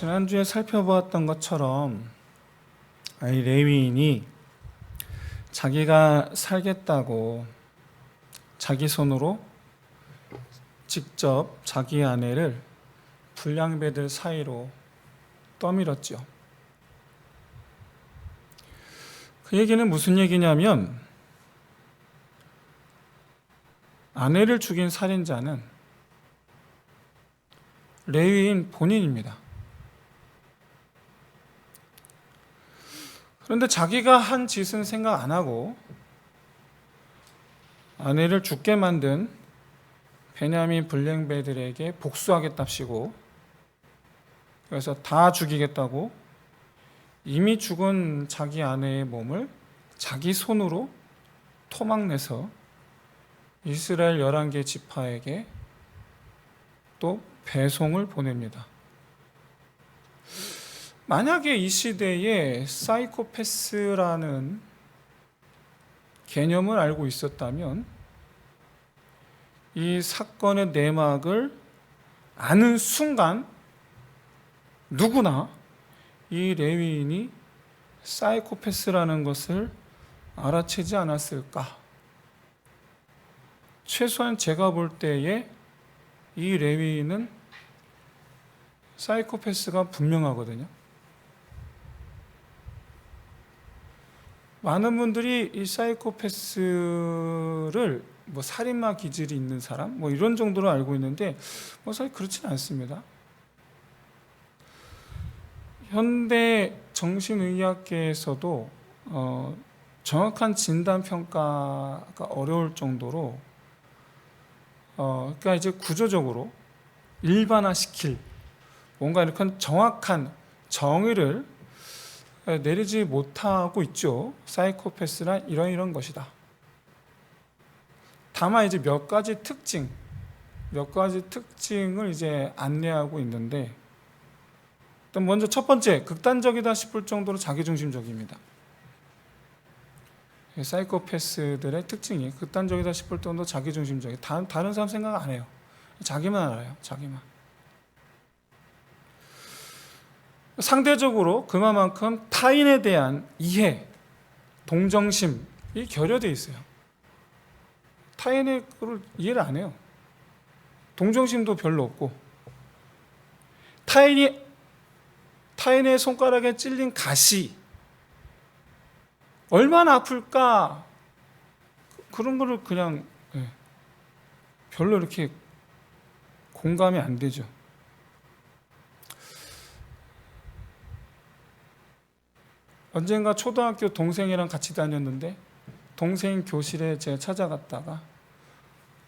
지난주에 살펴보았던 것처럼 이 레위인이 자기가 살겠다고 자기 손으로 직접 자기 아내를 불량배들 사이로 떠밀었죠. 그 얘기는 무슨 얘기냐면 아내를 죽인 살인자는 레위인 본인입니다. 그런데 자기가 한 짓은 생각 안 하고 아내를 죽게 만든 베냐민 불량배들에게 복수하겠답시고, 그래서 다 죽이겠다고 이미 죽은 자기 아내의 몸을 자기 손으로 토막내서 이스라엘 11개 지파에게 또 배송을 보냅니다. 만약에 이 시대에 사이코패스라는 개념을 알고 있었다면 이 사건의 내막을 아는 순간 누구나 이 레위인이 사이코패스라는 것을 알아채지 않았을까? 최소한 제가 볼 때에 이 레위인은 사이코패스가 분명하거든요. 많은 분들이 이 사이코패스를 살인마 기질이 있는 사람 이런 정도로 알고 있는데 사실 그렇지는 않습니다. 현대 정신의학계에서도 정확한 진단 평가가 어려울 정도로 그러니까 이제 구조적으로 일반화시킬 뭔가 이렇게 정확한 정의를 내리지 못하고 있죠. 사이코패스란 이런 것이다. 다만 이제 몇 가지 특징을 이제 안내하고 있는데, 일단 먼저 첫 번째, 극단적이다 싶을 정도로 자기중심적입니다. 사이코패스들의 특징이 극단적이다 싶을 정도로 자기중심적이에요. 다른 사람 생각 안 해요. 자기만 알아요. 자기만. 상대적으로 그만큼 타인에 대한 이해, 동정심이 결여되어 있어요. 타인의 거를 이해를 안 해요. 동정심도 별로 없고, 타인의 손가락에 찔린 가시 얼마나 아플까, 그런 거를 그냥 별로 이렇게 공감이 안 되죠. 언젠가 초등학교 동생이랑 같이 다녔는데 동생 교실에 제가 찾아갔다가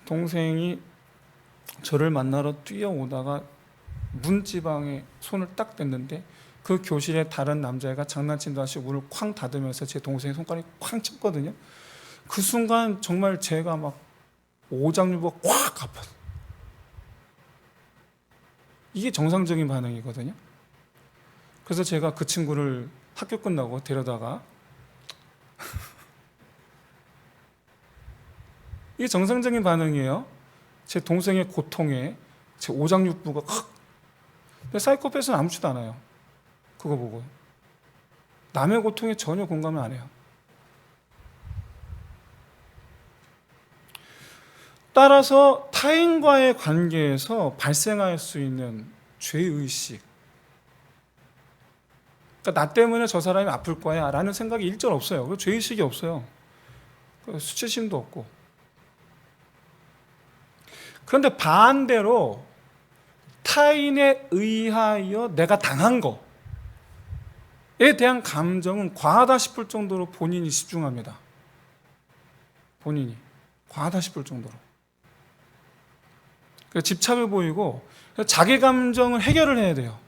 동생이 저를 만나러 뛰어오다가 문지방에 손을 딱 댔는데 그 교실에 다른 남자애가 장난친다 하시고 문을 쾅 닫으면서 제 동생의 손가락이 쾅 쳤거든요. 그 순간 정말 제가 막 오장육부가 꽉 아팠어요. 이게 정상적인 반응이거든요. 그래서 제가 그 친구를 학교 끝나고 데려다가 이게 정상적인 반응이에요. 제 동생의 고통에 제 오장육부가 확. 근데 사이코패스는 아무렇지도 않아요. 그거 보고 남의 고통에 전혀 공감을 안 해요. 따라서 타인과의 관계에서 발생할 수 있는 죄의식, 그러니까 나 때문에 저 사람이 아플 거야 라는 생각이 일절 없어요. 죄의식이 없어요. 수치심도 없고. 그런데 반대로 타인에 의하여 내가 당한 거에 대한 감정은 과하다 싶을 정도로 본인이 집중합니다. 본인이 과하다 싶을 정도로 집착을 보이고 자기 감정을 해결을 해야 돼요.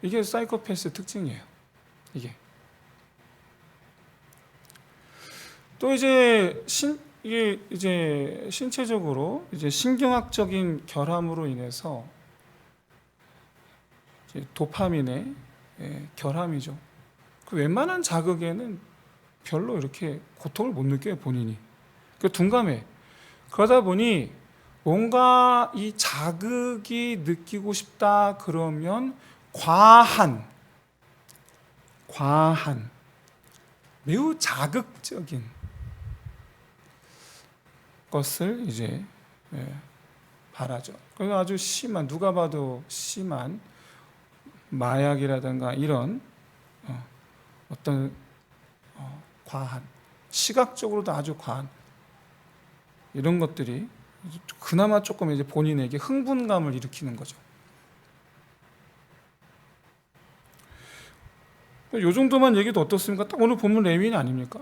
이게 사이코패스 특징이에요. 이게 또 이게 이제 신체적으로 이제 신경학적인 결함으로 인해서 이제 도파민의 결함이죠. 그 웬만한 자극에는 별로 이렇게 고통을 못 느껴요, 본인이. 둔감해. 그러다 보니 뭔가 이 자극이 느끼고 싶다 그러면 과한, 매우 자극적인 것을 이제 바라죠. 그래서 아주 심한, 누가 봐도 심한 마약이라든가 이런 어떤 과한, 시각적으로도 아주 과한 이런 것들이 그나마 조금 이제 본인에게 흥분감을 일으키는 거죠. 요 정도만 얘기도 어떻습니까? 딱 오늘 본문 레위인 아닙니까?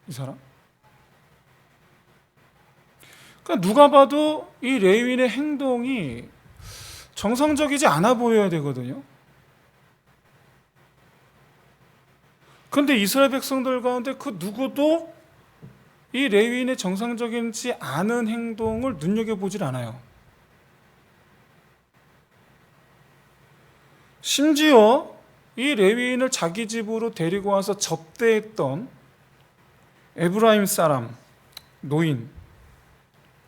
이 사람? 그러니까 누가 봐도 이 레위인의 행동이 정상적이지 않아 보여야 되거든요. 그런데 이스라엘 백성들 가운데 그 누구도 이 레위인의 정상적이지 않은 행동을 눈여겨보질 않아요. 심지어 이 레위인을 자기 집으로 데리고 와서 접대했던 에브라임 사람,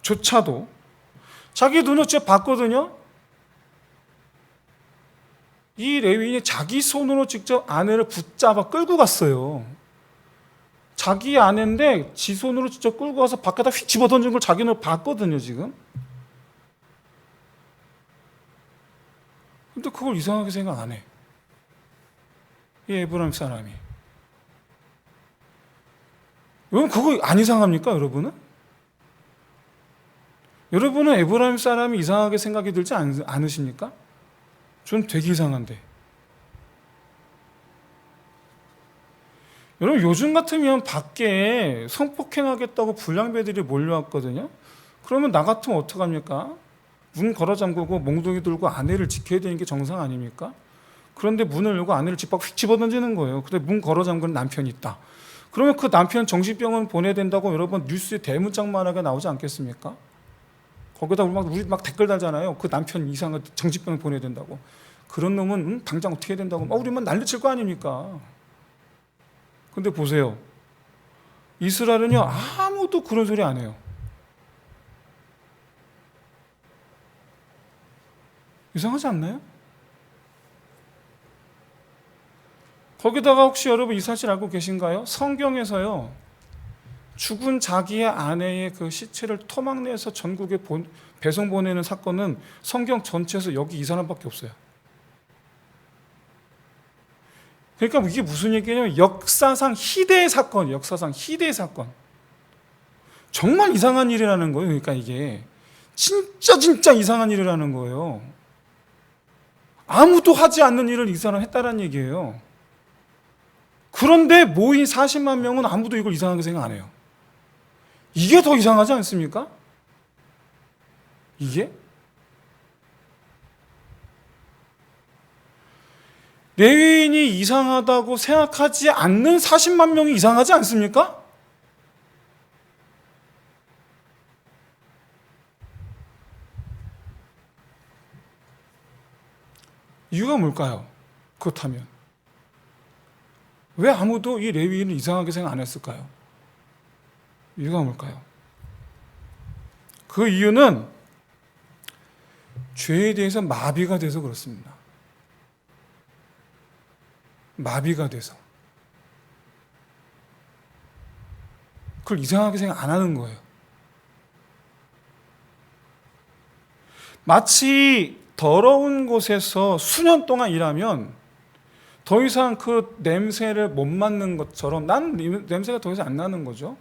노인조차도 자기 눈으로 직접 봤거든요. 이 레위인이 자기 손으로 직접 아내를 붙잡아 끌고 갔어요. 자기 아내인데 지 손으로 직접 끌고 가서 밖에다 휙 집어던진 걸 자기 눈으로 봤거든요, 지금. 근데 그걸 이상하게 생각 안 해. 이 에브라임 사람이. 여러분, 그거 안 이상합니까, 여러분은? 여러분은 에브라임 사람이 이상하게 생각이 들지 않으십니까? 전 되게 이상한데. 여러분, 요즘 같으면 밖에 성폭행하겠다고 불량배들이 몰려왔거든요. 그러면 나 같으면 어떡합니까? 문 걸어 잠그고 몽둥이 들고 아내를 지켜야 되는 게 정상 아닙니까? 그런데 문을 열고 아내를 집 밖 휙 집어던지는 거예요. 근데 문 걸어 잠그는 남편이 있다. 그러면 그 남편 정신병원 보내야 된다고 여러분 뉴스에 대문짝만하게 나오지 않겠습니까? 거기다 우리 막 댓글 달잖아요. 그 남편 이상한 정신병원 보내야 된다고. 그런 놈은 당장 어떻게 해야 된다고 우리만 난리칠 거 아닙니까? 근데 보세요. 이스라엘은요, 아무도 그런 소리 안 해요. 이상하지 않나요? 거기다가 혹시 여러분 이 사실 알고 계신가요? 성경에서요, 죽은 자기의 아내의 그 시체를 토막내서 전국에 배송 보내는 사건은 성경 전체에서 여기 이 사람밖에 없어요. 그러니까 이게 무슨 얘기냐면 역사상 희대의 사건, 역사상 희대의 사건. 정말 이상한 일이라는 거예요. 그러니까 이게 진짜 이상한 일이라는 거예요. 아무도 하지 않는 일을 이 사람 했다는 얘기예요. 그런데 모인 40만 명은 아무도 이걸 이상하게 생각 안 해요. 이게 더 이상하지 않습니까? 이게? 레위인이 이상하다고 생각하지 않는 40만 명이 이상하지 않습니까? 이유가 뭘까요? 그렇다면 왜 아무도 이 레위인을 이상하게 생각 안 했을까요? 이유가 뭘까요? 그 이유는 죄에 대해서 마비가 돼서 그렇습니다. 마비가 돼서. 그걸 이상하게 생각 안 하는 거예요. 마치 더러운 곳에서 수년 동안 일하면 더 이상 그 냄새를 못 맡는 것처럼 난 냄새가 더 이상 안 나는 거죠.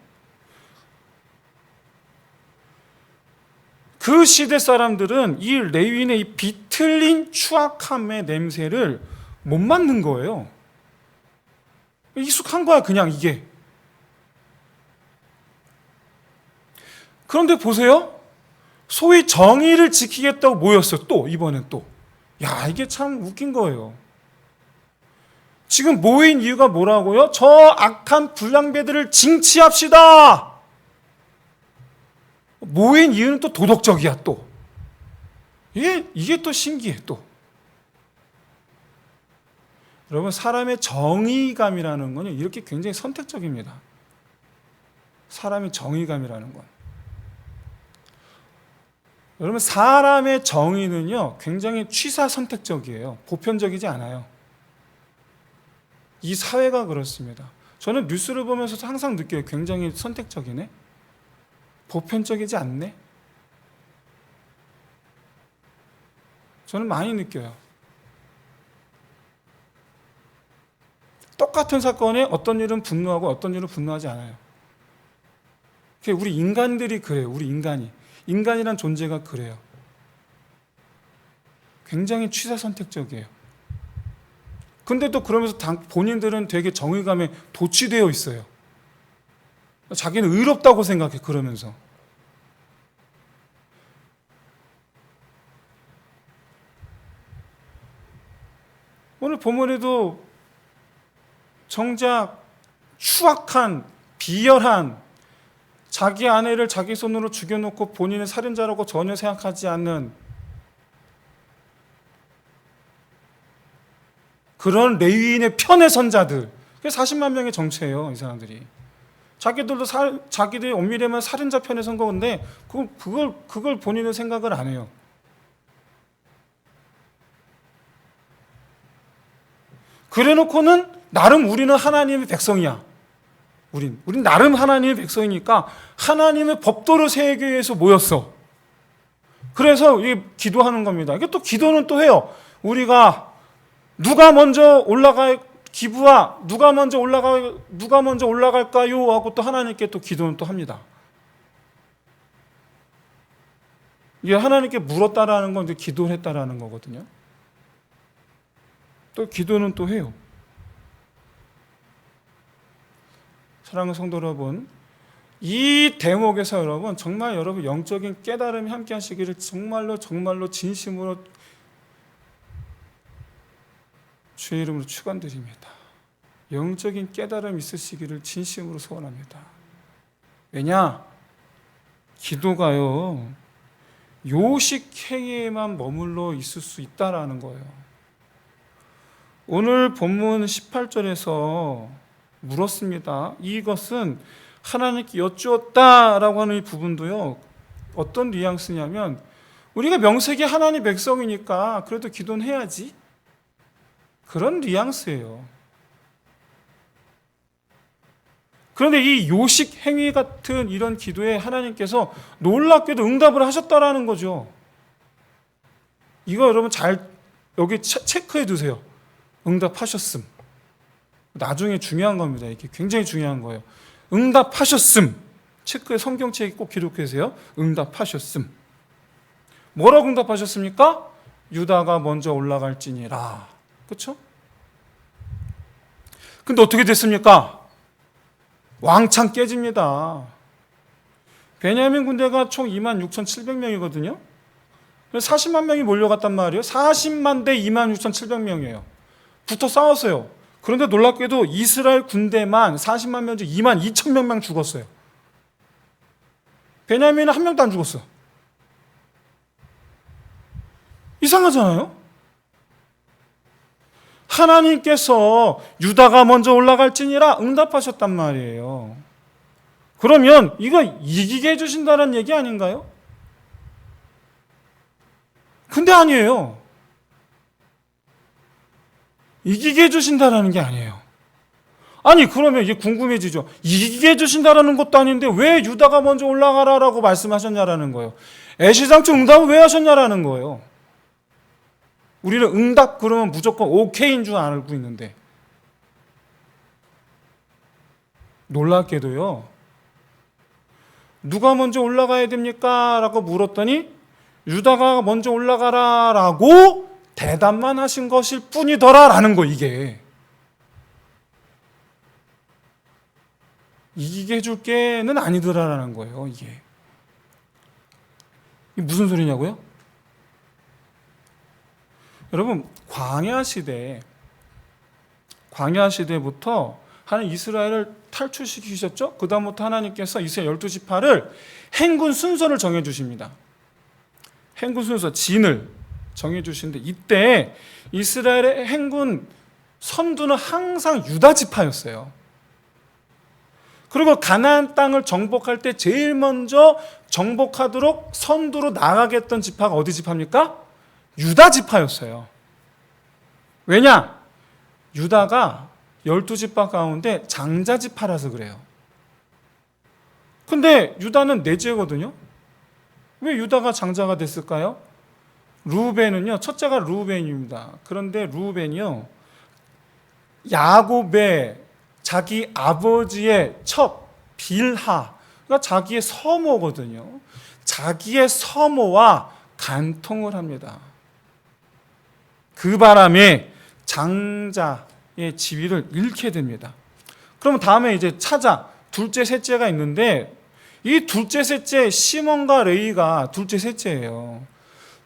그 시대 사람들은 이 레위인의 이 비틀린 추악함의 냄새를 못 맡는 거예요. 익숙한 거야, 그냥 이게. 그런데 보세요. 소위 정의를 지키겠다고 모였어요. 또 이번엔 또. 야, 이게 참 웃긴 거예요. 지금 모인 이유가 뭐라고요? 저 악한 불량배들을 징치합시다. 모인 이유는 또 도덕적이야, 또. 이게 또 신기해, 또. 여러분, 사람의 정의감이라는 건 이렇게 굉장히 선택적입니다. 사람의 정의감이라는 건. 여러분, 사람의 정의는요 굉장히 취사 선택적이에요. 보편적이지 않아요. 이 사회가 그렇습니다. 저는 뉴스를 보면서도 항상 느껴요. 굉장히 선택적이네, 보편적이지 않네. 저는 많이 느껴요. 똑같은 사건에 어떤 일은 분노하고 어떤 일은 분노하지 않아요. 우리 인간들이 그래요. 우리 인간이란 존재가 그래요. 굉장히 취사 선택적이에요. 근데 또 그러면서 본인들은 되게 정의감에 도취되어 있어요. 자기는 의롭다고 생각해. 그러면서 오늘 본문에도 정작 추악한, 비열한, 자기 아내를 자기 손으로 죽여놓고 본인은 살인자라고 전혀 생각하지 않는 그런 레위인의 편에 선 자들, 40만 명의 정체예요. 이 사람들이 자기들이 엄밀히면 살인자 편에 선 건데 그걸 본인은 생각을 안 해요. 그래놓고는 나름 우리는 하나님의 백성이야. 우린 나름 하나님의 백성이니까 하나님의 법도를 세우기 위해서 모였어. 그래서 이게 기도하는 겁니다. 이게 또 기도는 또 해요. 우리가 누가 먼저 기부와 누가 먼저 올라갈까요? 하고 또 하나님께 또 기도는 또 합니다. 이게 하나님께 물었다라는 건 이제 기도를 했다라는 거거든요. 또 기도는 또 해요. 사랑하는 성도 여러분, 이 대목에서 정말 여러분 영적인 깨달음이 함께 하시기를 정말로 진심으로 주의 이름으로 축원드립니다. 영적인 깨달음이 있으시기를 진심으로 소원합니다. 왜냐? 기도가요 요식 행위에만 머물러 있을 수 있다라는 거예요. 오늘 본문 18절에서 물었습니다. 이것은 하나님께 여쭈었다라고 하는 이 부분도요, 어떤 뉘앙스냐면 우리가 명색이 하나님 백성이니까 그래도 기도는 해야지, 그런 뉘앙스예요. 그런데 이 요식 행위 같은 이런 기도에 하나님께서 놀랍게도 응답을 하셨다라는 거죠. 이거 여러분 잘 여기 체크해 두세요. 응답하셨음. 나중에 중요한 겁니다. 이게 굉장히 중요한 거예요. 응답하셨음. 체크에 성경책에 꼭 기록해주세요. 응답하셨음. 뭐라고 응답하셨습니까? 유다가 먼저 올라갈지니라. 그렇죠? 근데 어떻게 됐습니까? 왕창 깨집니다. 베냐민 군대가 총 26,700명이거든요. 40만 명이 몰려갔단 말이에요. 40만 대 26,700명이에요. 붙어 싸웠어요. 그런데 놀랍게도 이스라엘 군대만 40만 명 중 22,000명만 죽었어요. 베냐민은 한 명도 안 죽었어. 이상하잖아요? 하나님께서 유다가 먼저 올라갈지니라 응답하셨단 말이에요. 그러면 이거 이기게 해주신다는 얘기 아닌가요? 근데 아니에요. 이기게 해주신다는 게 아니에요. 아니 그러면 이게 궁금해지죠. 이기게 해주신다는 것도 아닌데 왜 유다가 먼저 올라가라라고 말씀하셨냐라는 거예요. 애시당초 응답을 왜 하셨냐라는 거예요. 우리는 응답 그러면 무조건 오케이인 줄 알고 있는데 놀랍게도요, 누가 먼저 올라가야 됩니까? 라고 물었더니 유다가 먼저 올라가라 라고 대답만 하신 것일 뿐이더라 라는 거. 이게 이기게 해줄게는 아니더라라는 거예요. 이게 무슨 소리냐고요? 여러분, 광야 시대부터 하나님 이스라엘을 탈출시키셨죠? 그 다음부터 하나님께서 이스라엘 12지파를 행군 순서를 정해주십니다. 행군 순서, 진을 정해주시는데 이때 이스라엘의 행군 선두는 항상 유다 지파였어요. 그리고 가나안 땅을 정복할 때 제일 먼저 정복하도록 선두로 나가겠던 지파가 어디 지파입니까? 유다 지파였어요. 왜냐? 유다가 12지파 가운데 장자 지파라서 그래요. 근데 유다는 넷째거든요. 왜 유다가 장자가 됐을까요? 루벤은요, 첫째가 루벤입니다. 그런데 루벤이요, 야곱의 자기 아버지의 첫 빌하가 자기의 서모거든요. 자기의 서모와 간통을 합니다. 그 바람에 장자의 지위를 잃게 됩니다. 그러면 다음에 이제 차자, 둘째, 셋째가 있는데 이 둘째, 셋째 시몬과 레위가 둘째, 셋째예요.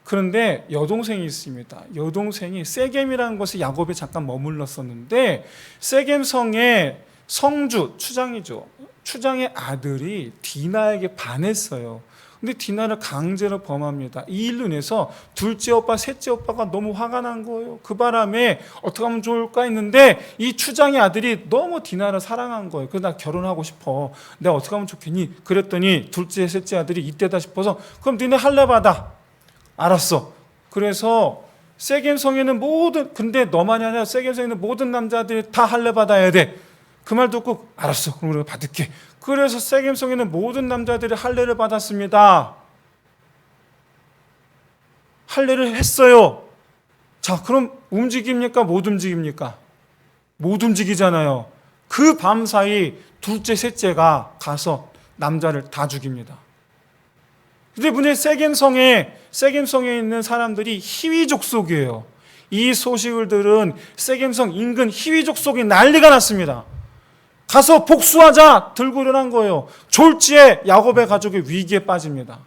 그런데 여동생이 있습니다. 여동생이 세겜이라는 곳에 야곱이 잠깐 머물렀었는데 세겜 성의 성주, 추장이죠. 추장의 아들이 디나에게 반했어요. 근데 디나를 강제로 범합니다. 이 일로 인해서 둘째 오빠, 셋째 오빠가 너무 화가 난 거예요. 그 바람에 어떻게 하면 좋을까 했는데 이 추장의 아들이 너무 디나를 사랑한 거예요. 그래서 나 결혼하고 싶어. 내가 어떻게 하면 좋겠니? 그랬더니 둘째, 셋째 아들이 이때다 싶어서 그럼 니네 할례 받아. 알았어. 그래서 세겜 성에는 근데 너만이 아니라 세겜 성에 있는 모든 남자들이 다 할례 받아야 돼. 그 말 듣고 알았어. 그럼 우리가 받을게. 그래서 세겜 성에 있는 모든 남자들이 할례를 받았습니다. 할례를 했어요. 자, 그럼 움직입니까? 못 움직입니까? 못 움직이잖아요. 그 밤사이 둘째, 셋째가 가서 남자를 다 죽입니다. 근데 문제 세겜성에 있는 사람들이 히위족 속이에요. 이 소식을 들은 세겜성 인근 히위족 속이 난리가 났습니다. 가서 복수하자 들고 일어난 거예요. 졸지에 야곱의 가족이 위기에 빠집니다.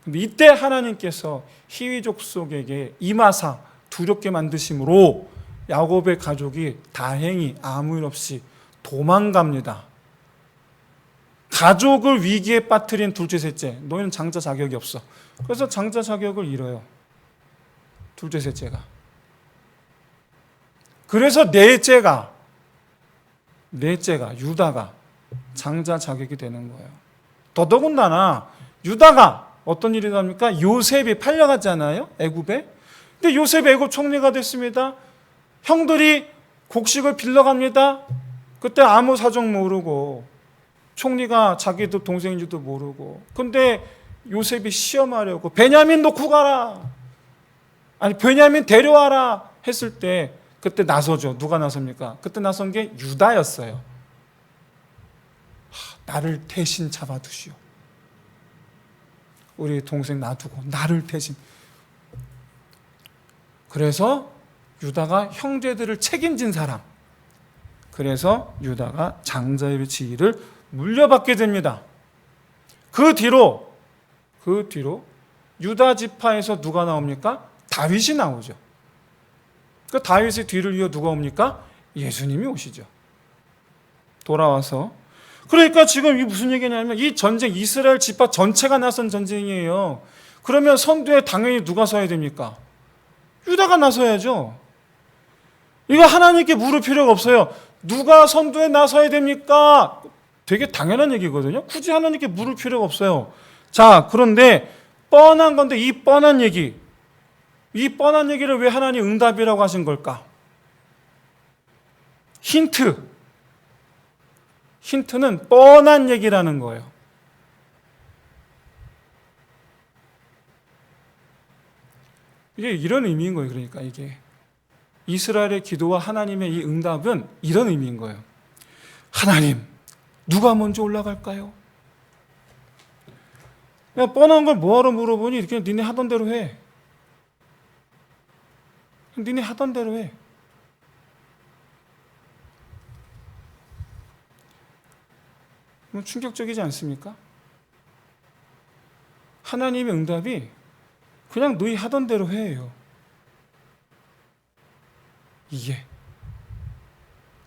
근데 이때 하나님께서 히위족 속에게 임하사 두렵게 만드심으로 야곱의 가족이 다행히 아무 일 없이 도망갑니다. 가족을 위기에 빠뜨린 둘째, 셋째, 너희는 장자 자격이 없어. 그래서 장자 자격을 잃어요. 둘째, 셋째가. 그래서 넷째가 유다가 장자 자격이 되는 거예요. 더더군다나 유다가 어떤 일이 납니까? 요셉이 팔려갔잖아요, 애굽에. 근데 요셉이 애굽 총리가 됐습니다. 형들이 곡식을 빌려갑니다. 그때 아무 사정 모르고 총리가 자기도 동생인지도 모르고. 근데 요셉이 시험하려고 베냐민 놓고 가라, 아니 베냐민 데려와라 했을 때 그때 나서죠. 누가 나섭니까? 그때 나선 게 유다였어요. 나를 대신 잡아두시오. 우리 동생 놔두고 나를 대신. 그래서 유다가 형제들을 책임진 사람. 그래서 유다가 장자의 지위를 물려받게 됩니다. 그 뒤로 유다 지파에서 누가 나옵니까? 다윗이 나오죠. 그 다윗의 뒤를 이어 누가 옵니까? 예수님이 오시죠. 돌아와서. 그러니까 지금 이 무슨 얘기냐면 이 전쟁, 이스라엘 지파 전체가 나선 전쟁이에요. 그러면 선두에 당연히 누가 서야 됩니까? 유다가 나서야죠. 이거 하나님께 물을 필요가 없어요. 누가 선두에 나서야 됩니까? 되게 당연한 얘기거든요. 굳이 하나님께 물을 필요가 없어요. 자, 그런데 뻔한 건데 이 뻔한 얘기를 왜 하나님 응답이라고 하신 걸까? 힌트는 뻔한 얘기라는 거예요. 이게 이런 의미인 거예요. 그러니까 이게 이스라엘의 기도와 하나님의 이 응답은 이런 의미인 거예요. 하나님, 누가 먼저 올라갈까요? 그냥 뻔한 걸 뭐하러 물어보니 이렇게 니네 하던 대로 해. 니네 하던 대로 해. 충격적이지 않습니까? 하나님의 응답이 그냥 너희 하던 대로 해요. 이게.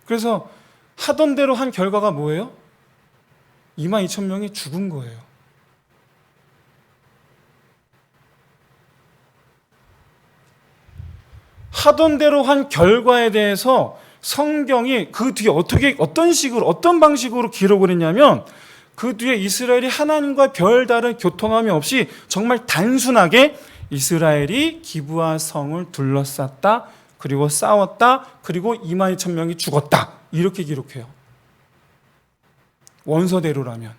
그래서 하던 대로 한 결과가 뭐예요? 22,000명이 죽은 거예요. 하던 대로 한 결과에 대해서 성경이 그 뒤에 어떤 식으로, 어떤 방식으로 기록을 했냐면 그 뒤에 이스라엘이 하나님과 별다른 교통함이 없이 정말 단순하게 이스라엘이 기브아 성을 둘러쌌다, 그리고 싸웠다, 그리고 22,000명이 죽었다, 이렇게 기록해요. 원서대로라면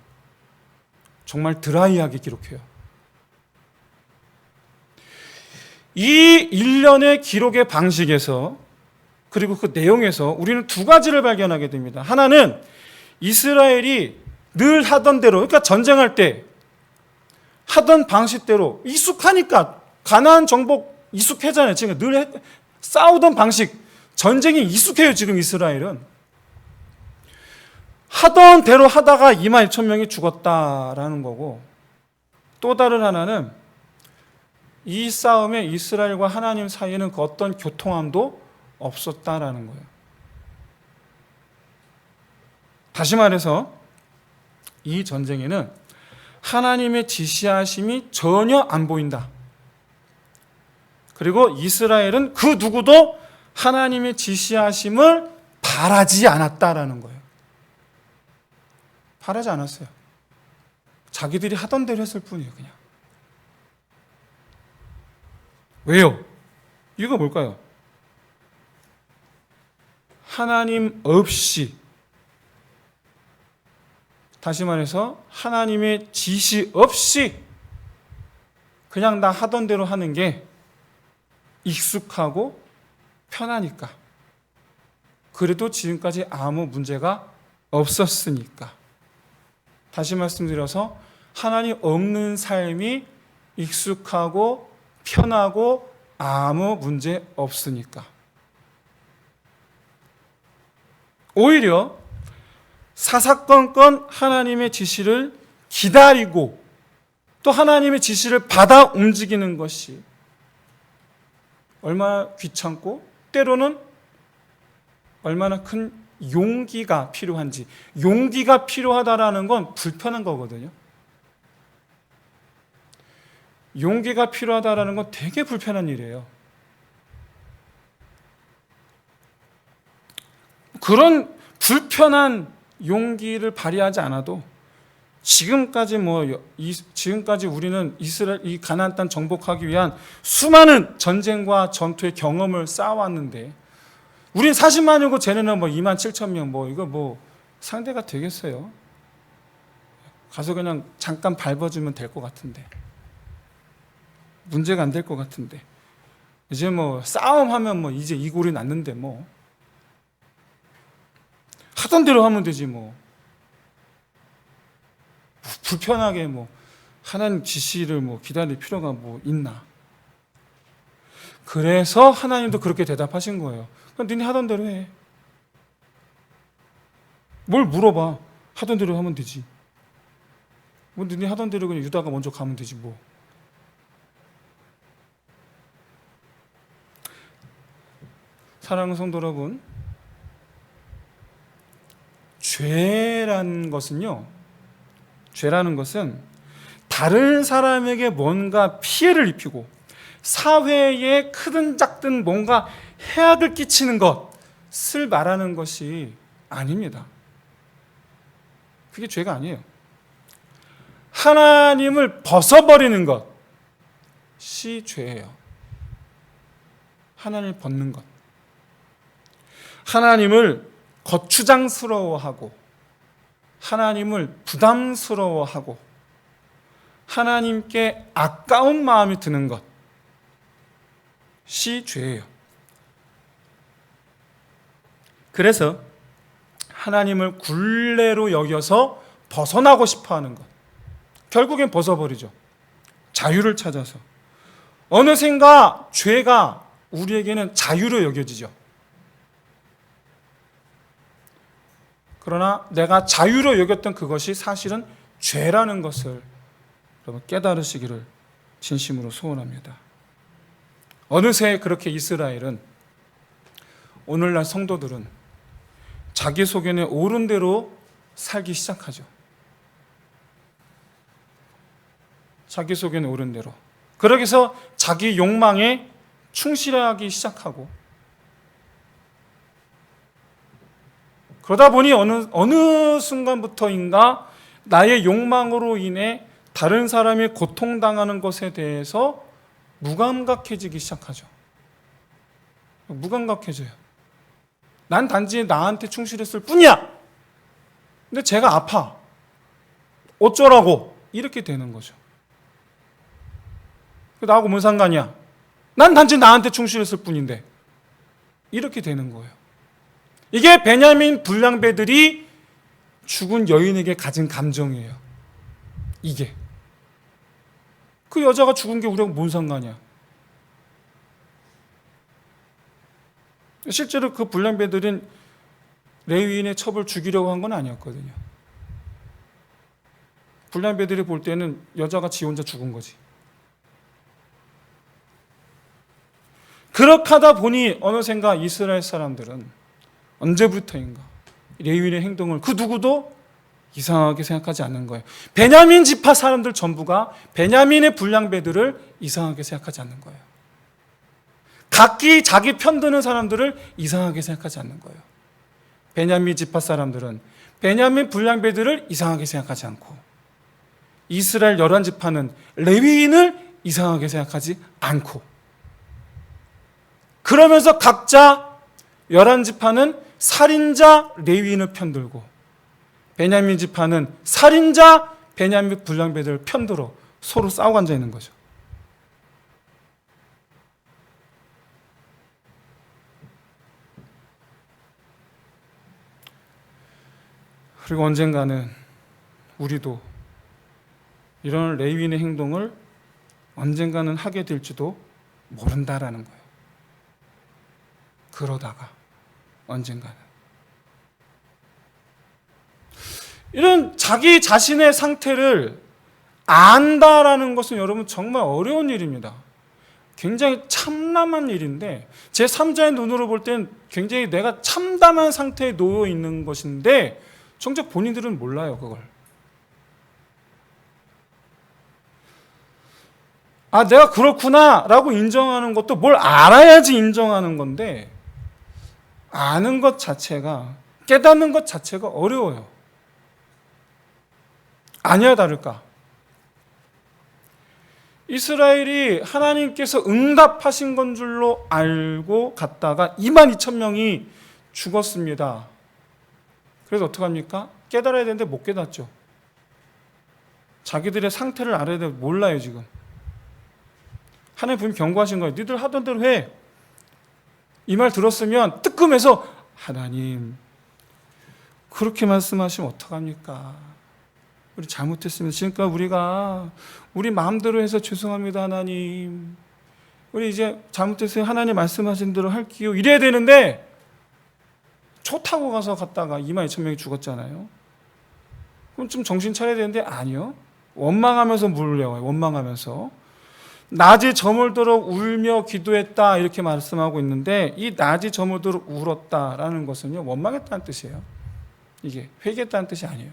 정말 드라이하게 기록해요. 이 일련의 기록의 방식에서, 그리고 그 내용에서 우리는 두 가지를 발견하게 됩니다. 하나는 이스라엘이 늘 하던 대로, 그러니까 전쟁할 때 하던 방식대로 익숙하니까, 가나안 정복 익숙하잖아요. 지금 늘 싸우던 방식, 전쟁이 익숙해요. 지금 이스라엘은 하던 대로 하다가 22,000명이 죽었다라는 거고, 또 다른 하나는 이 싸움에 이스라엘과 하나님 사이에는 그 어떤 교통함도 없었다라는 거예요. 다시 말해서 이 전쟁에는 하나님의 지시하심이 전혀 안 보인다. 그리고 이스라엘은 그 누구도 하나님의 지시하심을 바라지 않았다라는 거예요. 바라지 않았어요. 자기들이 하던 대로 했을 뿐이에요. 그냥. 왜요? 이유가 뭘까요? 하나님 없이, 다시 말해서 하나님의 지시 없이 그냥 나 하던 대로 하는 게 익숙하고 편하니까. 그래도 지금까지 아무 문제가 없었으니까. 다시 말씀드려서 하나님 없는 삶이 익숙하고 편하고 아무 문제 없으니까. 오히려 사사건건 하나님의 지시를 기다리고 또 하나님의 지시를 받아 움직이는 것이 얼마나 귀찮고 때로는 얼마나 큰 용기가 필요한지. 용기가 필요하다라는 건 불편한 거거든요. 용기가 필요하다라는 건 되게 불편한 일이에요. 그런 불편한 용기를 발휘하지 않아도 지금까지 우리는 이스라엘, 이 가나안 땅 정복하기 위한 수많은 전쟁과 전투의 경험을 쌓아왔는데, 우린 40만이고 쟤네는 27,000명, 이거 상대가 되겠어요? 가서 그냥 잠깐 밟아주면 될 것 같은데, 문제가 안 될 것 같은데, 이제 싸움하면 이제 이 골이 났는데 하던 대로 하면 되지 불편하게 하나님 지시를 기다릴 필요가 있나? 그래서 하나님도 그렇게 대답하신 거예요. 그럼 니네 하던 대로 해. 뭘 물어봐? 하던 대로 하면 되지. 니네 하던 대로 그냥 유다가 먼저 가면 되지 사랑하는 성도 여러분, 죄라는 것은 다른 사람에게 뭔가 피해를 입히고 사회에 크든 작든 뭔가 해악을 끼치는 것을 말하는 것이 아닙니다. 그게 죄가 아니에요. 하나님을 벗어버리는 것이 죄예요. 하나님을 벗는 것. 하나님을 거추장스러워하고 하나님을 부담스러워하고 하나님께 아까운 마음이 드는 것이 죄예요. 그래서 하나님을 굴레로 여겨서 벗어나고 싶어하는 것, 결국엔 벗어버리죠. 자유를 찾아서. 어느샌가 죄가 우리에게는 자유로 여겨지죠. 그러나 내가 자유로 여겼던 그것이 사실은 죄라는 것을 여러분 깨달으시기를 진심으로 소원합니다. 어느새 그렇게 이스라엘은, 오늘날 성도들은 자기 소견에 옳은 대로 살기 시작하죠. 자기 소견에 옳은 대로. 그러기서 자기 욕망에 충실하기 시작하고 그러다 보니 어느 순간부터인가 나의 욕망으로 인해 다른 사람이 고통당하는 것에 대해서 무감각해지기 시작하죠. 무감각해져요. 난 단지 나한테 충실했을 뿐이야. 근데 제가 아파. 어쩌라고. 이렇게 되는 거죠. 나하고 뭔 상관이야. 난 단지 나한테 충실했을 뿐인데. 이렇게 되는 거예요. 이게 베냐민 불량배들이 죽은 여인에게 가진 감정이에요. 이게. 그 여자가 죽은 게 우리하고 뭔 상관이야. 실제로 그 불량배들은 레위인의 첩을 죽이려고 한 건 아니었거든요. 불량배들이 볼 때는 여자가 지 혼자 죽은 거지. 그렇게 하다 보니 어느샌가 이스라엘 사람들은 언제부터인가 레위인의 행동을 그 누구도 이상하게 생각하지 않는 거예요. 베냐민 지파 사람들 전부가 베냐민의 불량배들을 이상하게 생각하지 않는 거예요. 각기 자기 편드는 사람들을 이상하게 생각하지 않는 거예요. 베냐민 지파 사람들은 베냐민 불량배들을 이상하게 생각하지 않고 이스라엘 11지파는 레위인을 이상하게 생각하지 않고 그러면서 각자 11지파는 살인자 레위인을 편들고 베냐민 지파는 살인자 베냐민 불량배들을 편들어 서로 싸우고 앉아 있는 거죠. 그리고 언젠가는 우리도 이런 레위인의 행동을 언젠가는 하게 될지도 모른다라는 거예요. 그러다가 언젠가는 이런 자기 자신의 상태를 안다라는 것은 여러분 정말 어려운 일입니다. 굉장히 참담한 일인데 제 3자의 눈으로 볼 땐 굉장히 내가 참담한 상태에 놓여 있는 것인데 정작 본인들은 몰라요, 그걸. 아, 내가 그렇구나 라고 인정하는 것도 뭘 알아야지 인정하는 건데 아는 것 자체가, 깨닫는 것 자체가 어려워요. 아니야 다를까. 이스라엘이 하나님께서 응답하신 건 줄로 알고 갔다가 22,000명이 죽었습니다. 그래서 어떡합니까? 깨달아야 되는데 못 깨닫죠. 자기들의 상태를 알아야 되는데 몰라요 지금. 하나님 분명히 경고하신 거예요. 니들 하던 대로 해. 이 말 들었으면 뜨끔해서 하나님 그렇게 말씀하시면 어떡합니까? 우리 잘못했습니다. 지금까지 우리가 우리 마음대로 해서 죄송합니다 하나님. 우리 이제 잘못했어요. 하나님 말씀하신 대로 할게요. 이래야 되는데 초 타고 가서 갔다가 22,000명이 죽었잖아요. 그럼 좀 정신 차려야 되는데 아니요. 원망하면서 물려요. 원망하면서. 낮이 저물도록 울며 기도했다 이렇게 말씀하고 있는데 이 낮이 저물도록 울었다라는 것은요 원망했다는 뜻이에요. 이게 회개했다는 뜻이 아니에요.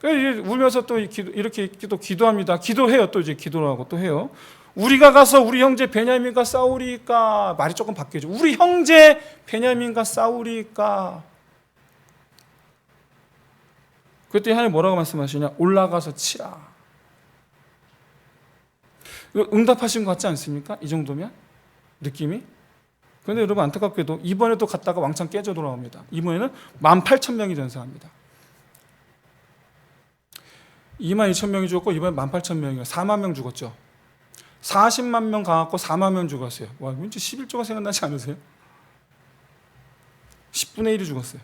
그래서 울면서 또 이렇게 또 기도합니다. 기도해요. 또 이제 기도를 하고 또 해요. 우리가 가서 우리 형제 베냐민과 싸우리까. 말이 조금 바뀌죠. 우리 형제 베냐민과 싸우리까. 그때 하나님 뭐라고 말씀하시냐? 올라가서 치라. 이거 응답하신 것 같지 않습니까? 이 정도면? 느낌이? 그런데 여러분 안타깝게도 이번에도 갔다가 왕창 깨져 돌아옵니다. 이번에는 18,000명이 전사합니다. 22,000명이 죽었고 이번에 18,000명이요. 4만 명 죽었죠. 40만 명 가갖고 4만 명 죽었어요. 와, 왠지 11조가 생각나지 않으세요? 10분의 1이 죽었어요.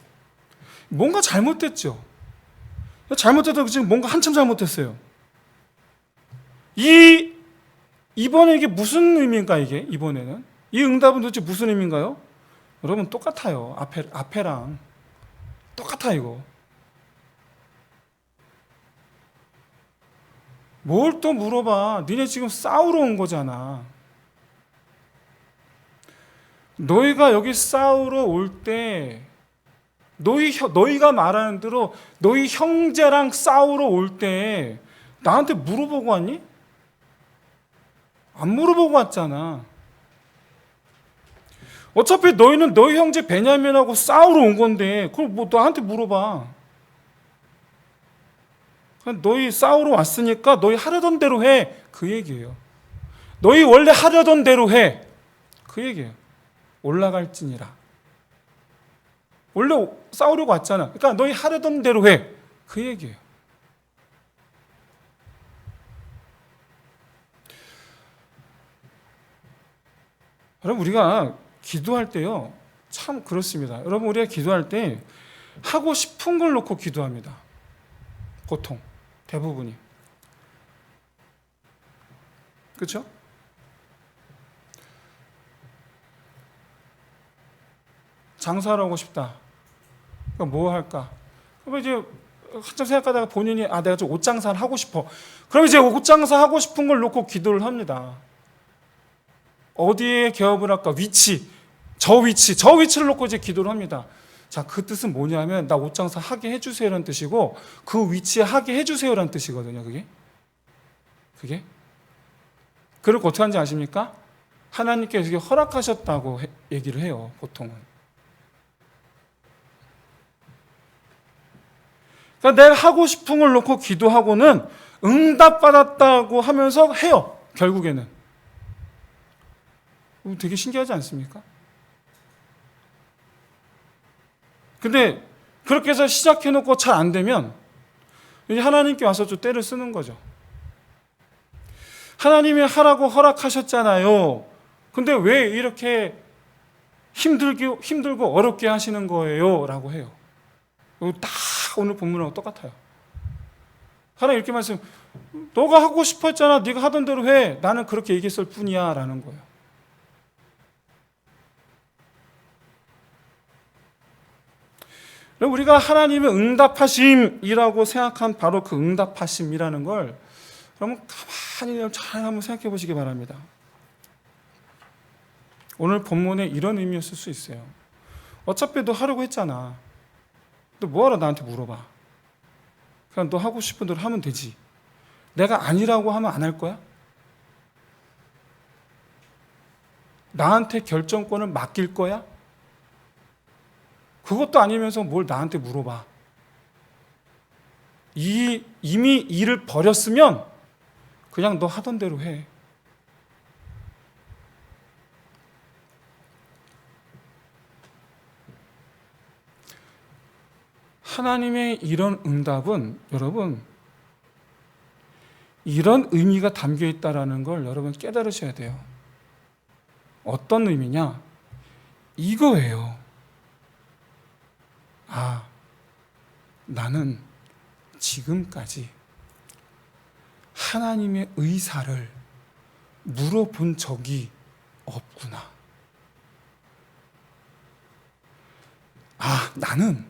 뭔가 잘못됐죠. 잘못해도 지금 뭔가 한참 잘못했어요. 이번에 이게 무슨 의미인가 이게 이번에는? 이 응답은 도대체 무슨 의미인가요? 여러분 똑같아요. 앞에랑 똑같아 이거. 뭘 또 물어봐. 니네 지금 싸우러 온 거잖아. 너희가 여기 싸우러 올 때 너희가 말하는 대로 너희 형제랑 싸우러 올 때 나한테 물어보고 왔니? 안 물어보고 왔잖아. 어차피 너희는 너희 형제 베냐민하고 싸우러 온 건데 그걸 뭐 너한테 물어봐. 너희 싸우러 왔으니까 너희 하려던 대로 해. 그 얘기예요. 너희 원래 하려던 대로 해. 그 얘기예요. 올라갈지니라. 원래 싸우려고 왔잖아. 그러니까 너희 하려던 대로 해. 그 얘기예요. 여러분, 우리가 기도할 때요, 참 그렇습니다. 여러분, 우리가 기도할 때 하고 싶은 걸 놓고 기도합니다. 보통 대부분이. 그렇죠? 장사를 하고 싶다. 그럼 뭐 할까? 그럼 이제 한참 생각하다가 본인이 내가 좀 옷 장사를 하고 싶어. 그럼 이제 옷 장사 하고 싶은 걸 놓고 기도를 합니다. 어디에 개업을 할까? 저 위치를 놓고 이제 기도를 합니다. 자, 그 뜻은 뭐냐면 나 옷 장사 하게 해주세요라는 뜻이고 그 위치에 하게 해주세요라는 뜻이거든요. 그게. 그걸 어떻게 하는지 아십니까? 하나님께서 허락하셨다고 얘기를 해요. 보통은. 그러니까 내가 하고 싶은 걸 놓고 기도하고는 응답받았다고 하면서 해요. 결국에는. 되게 신기하지 않습니까? 근데 그렇게 해서 시작해놓고 잘 안 되면 이제 하나님께 와서 좀 때를 쓰는 거죠. 하나님이 하라고 허락하셨잖아요. 근데 왜 이렇게 힘들고 어렵게 하시는 거예요? 라고 해요. 다 오늘 본문하고 똑같아요. 하나님 이렇게 말씀, 너가 하고 싶었잖아. 네가 하던 대로 해. 나는 그렇게 얘기했을 뿐이야. 라는 거예요. 우리가 하나님의 응답하심이라고 생각한 바로 그 응답하심이라는 걸 여러분 가만히 잘 한번 생각해 보시기 바랍니다. 오늘 본문에 이런 의미였을 수 있어요. 어차피 너 하려고 했잖아. 너 뭐하러 나한테 물어봐. 그냥 너 하고 싶은 대로 하면 되지. 내가 아니라고 하면 안 할 거야? 나한테 결정권을 맡길 거야? 그것도 아니면서 뭘 나한테 물어봐. 이미 일을 버렸으면 그냥 너 하던 대로 해. 하나님의 이런 응답은 여러분 이런 의미가 담겨 있다는 걸 여러분 깨달으셔야 돼요. 어떤 의미냐? 이거예요. 나는 지금까지 하나님의 의사를 물어본 적이 없구나. 나는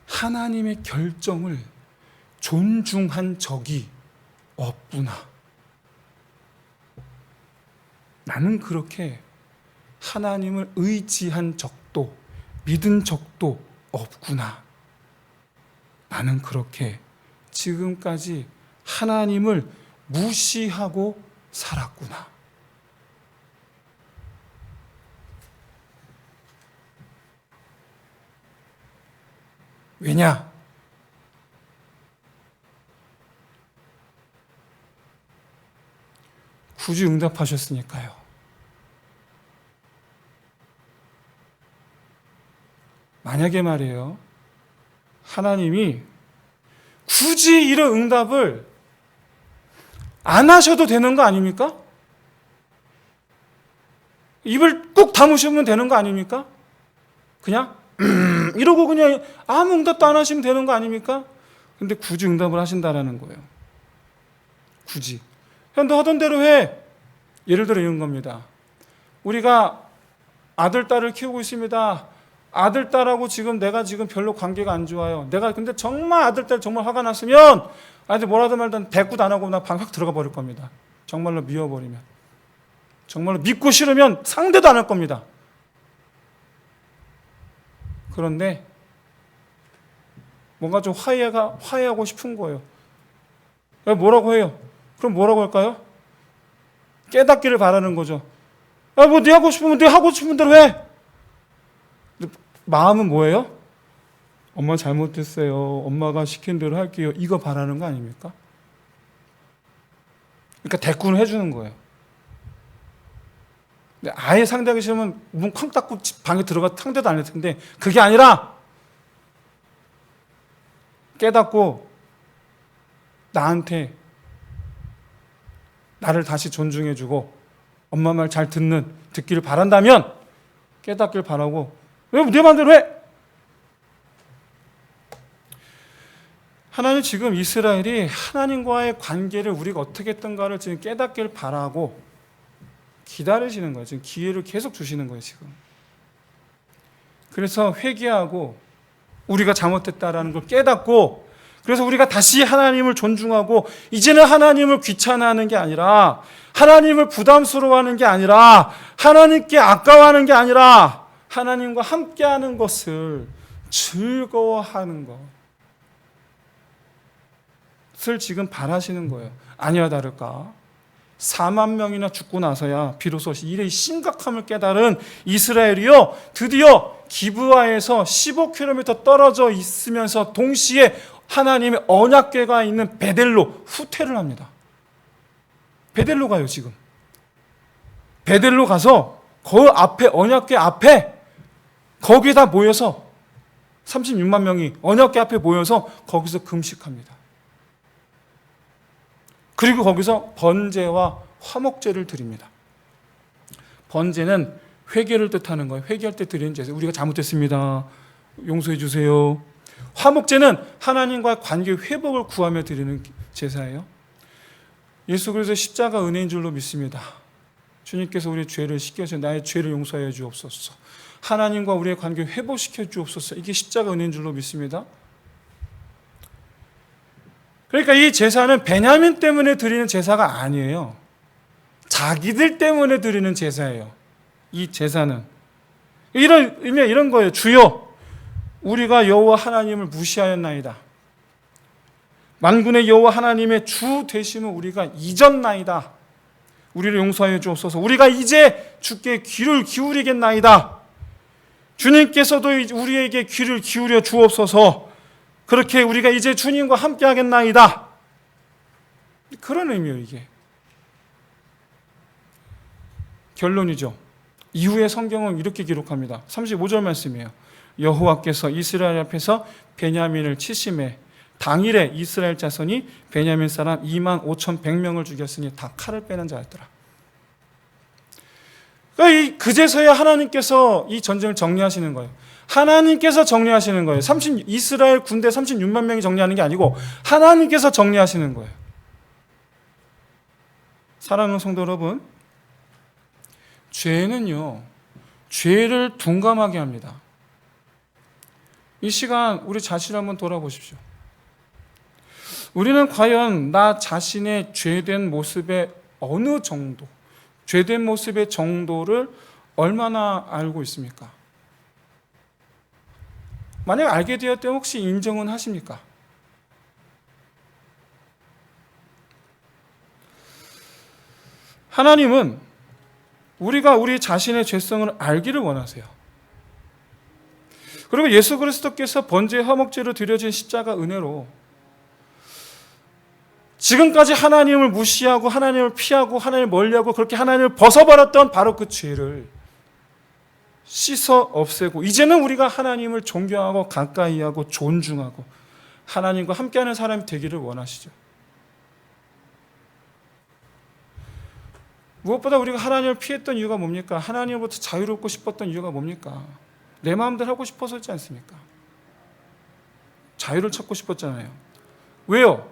하나님의 결정을 존중한 적이 없구나. 나는 그렇게 하나님을 의지한 적도 믿은 적도 없구나. 나는 그렇게 지금까지 하나님을 무시하고 살았구나. 왜냐? 굳이 응답하셨으니까요. 만약에 말이에요. 하나님이 굳이 이런 응답을 안 하셔도 되는 거 아닙니까? 입을 꾹 다무시면 되는 거 아닙니까? 그냥 이러고 그냥 아무 응답도 안 하시면 되는 거 아닙니까? 근데 굳이 응답을 하신다라는 거예요. 굳이. 그냥 너 하던 대로 해. 예를 들어 이런 겁니다. 우리가 아들, 딸을 키우고 있습니다. 아들, 딸하고 내가 지금 별로 관계가 안 좋아요. 내가 근데 정말 아들, 딸 정말 화가 났으면 아이들 뭐라든 말든 대꾸도 안 하고 나 방 확 들어가 버릴 겁니다. 정말로 미워버리면. 정말로 믿고 싫으면 상대도 안 할 겁니다. 그런데 뭔가 좀 화해하고 싶은 거예요. 뭐라고 해요? 그럼 뭐라고 할까요? 깨닫기를 바라는 거죠. 뭐 네 하고 싶으면 네 하고 싶은 대로 해. 마음은 뭐예요? 엄마 잘못했어요. 엄마가 시킨 대로 할게요. 이거 바라는 거 아닙니까? 그러니까 대꾸는 해주는 거예요. 근데 아예 상대하기 싫으면 문 쾅 닫고 방에 들어가 상대도 안 할 텐데 그게 아니라 깨닫고 나한테 나를 다시 존중해주고 엄마 말 잘 듣기를 바란다면 깨닫길 바라고 왜 내 마음대로 해? 하나님 지금 이스라엘이 하나님과의 관계를 우리가 어떻게 했던가를 지금 깨닫길 바라고 기다리시는 거예요. 지금 기회를 계속 주시는 거예요, 지금. 그래서 회개하고 우리가 잘못했다라는 걸 깨닫고 그래서 우리가 다시 하나님을 존중하고 이제는 하나님을 귀찮아하는 게 아니라 하나님을 부담스러워하는 게 아니라 하나님께 아까워하는 게 아니라 하나님과 함께하는 것을 즐거워하는 것을 지금 바라시는 거예요. 아니와 다를까 4만 명이나 죽고 나서야 비로소 일의 심각함을 깨달은 이스라엘이요 드디어 기브아에서 15km 떨어져 있으면서 동시에 하나님의 언약궤가 있는 베델로 후퇴를 합니다. 베델로 가요 지금. 베델로 가서 그 앞에 언약궤 앞에 거기에다 모여서 36만 명이 언약궤 앞에 모여서 거기서 금식합니다. 그리고 거기서 번제와 화목제를 드립니다. 번제는 회개를 뜻하는 거예요. 회개할 때 드리는 제사. 우리가 잘못했습니다. 용서해 주세요. 화목제는 하나님과의 관계 회복을 구하며 드리는 제사예요. 예수 그리스도의 십자가 은혜인 줄로 믿습니다. 주님께서 우리의 죄를 씻겨서 나의 죄를 용서하여 주옵소서. 하나님과 우리의 관계 회복시켜 주옵소서. 이게 십자가 은혜인 줄로 믿습니다. 그러니까 이 제사는 베냐민 때문에 드리는 제사가 아니에요. 자기들 때문에 드리는 제사예요. 이 제사는 이런 의미가 이런 거예요. 주여 우리가 여호와 하나님을 무시하였나이다. 만군의 여호와 하나님의 주 되심을 우리가 잊었나이다. 우리를 용서하여 주옵소서. 우리가 이제 주께 귀를 기울이겠나이다. 주님께서도 우리에게 귀를 기울여 주옵소서. 그렇게 우리가 이제 주님과 함께 하겠나이다. 그런 의미예요, 이게. 결론이죠. 이후에 성경은 이렇게 기록합니다. 35절 말씀이에요. 여호와께서 이스라엘 앞에서 베냐민을 치심해 당일에 이스라엘 자손이 베냐민 사람 25,100명을 죽였으니 다 칼을 빼는 자였더라. 그러니까 그제서야 하나님께서 이 전쟁을 정리하시는 거예요. 하나님께서 정리하시는 거예요. 이스라엘 군대 36만 명이 정리하는 게 아니고 하나님께서 정리하시는 거예요. 사랑하는 성도 여러분, 죄는요, 죄를 둔감하게 합니다. 이 시간 우리 자신을 한번 돌아보십시오. 우리는 과연 나 자신의 죄된 모습의 어느 정도, 죄된 모습의 정도를 얼마나 알고 있습니까? 만약 알게 되었다면 혹시 인정은 하십니까? 하나님은 우리가 우리 자신의 죄성을 알기를 원하세요. 그리고 예수 그리스도께서 번제 화목제로 드려진 십자가 은혜로 지금까지 하나님을 무시하고 하나님을 피하고 하나님을 멀리하고 그렇게 하나님을 벗어버렸던 바로 그 죄를 씻어 없애고 이제는 우리가 하나님을 존경하고 가까이하고 존중하고 하나님과 함께하는 사람이 되기를 원하시죠. 무엇보다 우리가 하나님을 피했던 이유가 뭡니까? 하나님으로부터 자유롭고 싶었던 이유가 뭡니까? 내 마음대로 하고 싶어서지 않습니까? 자유를 찾고 싶었잖아요. 왜요?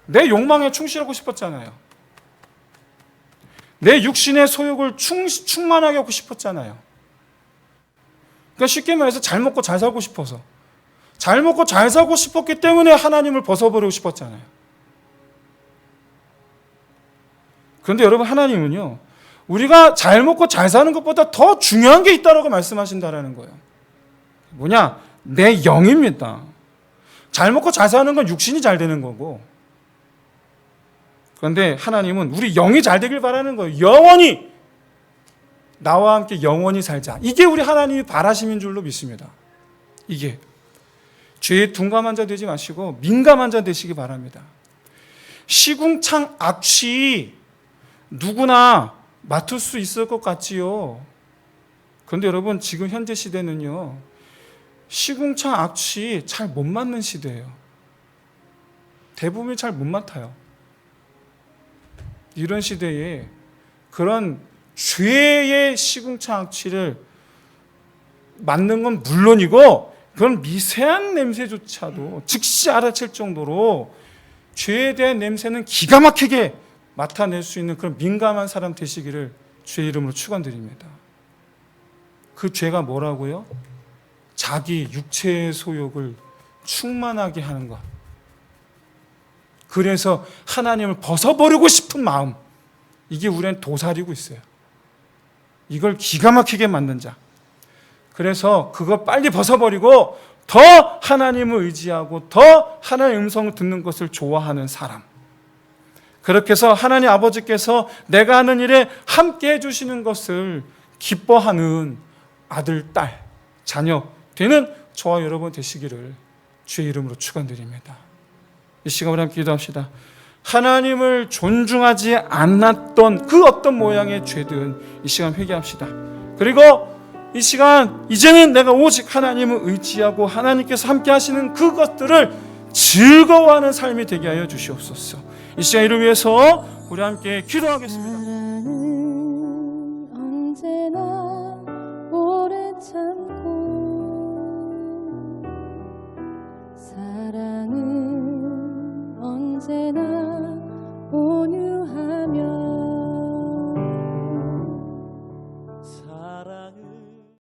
내 욕망에 충실하고 싶었잖아요. 내 육신의 소욕을 충만하게 하고 싶었잖아요. 그러니까 쉽게 말해서 잘 먹고 잘 살고 싶어서 잘 먹고 잘 살고 싶었기 때문에 하나님을 벗어버리고 싶었잖아요. 그런데 여러분, 하나님은요, 우리가 잘 먹고 잘 사는 것보다 더 중요한 게 있다고 말씀하신다는 거예요. 뭐냐? 내 영입니다. 잘 먹고 잘 사는 건 육신이 잘 되는 거고, 그런데 하나님은 우리 영이 잘 되길 바라는 거예요. 영원히 나와 함께 영원히 살자. 이게 우리 하나님이 바라심인 줄로 믿습니다. 이게 죄에 둔감한 자 되지 마시고 민감한 자 되시기 바랍니다. 시궁창 악취 누구나 맡을 수 있을 것 같지요. 그런데 여러분, 지금 현재 시대는요, 시궁창 악취 잘 못 맡는 시대예요. 대부분이 잘 못 맡아요. 이런 시대에 그런 죄의 시궁창 악취를 맡는 건 물론이고, 그런 미세한 냄새조차도 즉시 알아챌 정도로 죄에 대한 냄새는 기가 막히게 맡아낼 수 있는 그런 민감한 사람 되시기를 주의 이름으로 축원드립니다. 그 죄가 뭐라고요? 자기 육체의 소욕을 충만하게 하는 것. 그래서 하나님을 벗어버리고 싶은 마음, 이게 우리는 도사리고 있어요. 이걸 기가 막히게 만든 자. 그래서 그거 빨리 벗어버리고 더 하나님을 의지하고 더 하나님의 음성을 듣는 것을 좋아하는 사람. 그렇게 해서 하나님 아버지께서 내가 하는 일에 함께 해주시는 것을 기뻐하는 아들, 딸, 자녀 되는 저와 여러분 되시기를 주의 이름으로 축원드립니다. 이 시간 우리 함께 기도합시다. 하나님을 존중하지 않았던 그 어떤 모양의 죄든 이 시간 회개합시다. 그리고 이 시간 이제는 내가 오직 하나님을 의지하고 하나님께서 함께 하시는 그것들을 즐거워하는 삶이 되게 하여 주시옵소서. 이 시간 이를 위해서 우리 함께 기도하겠습니다.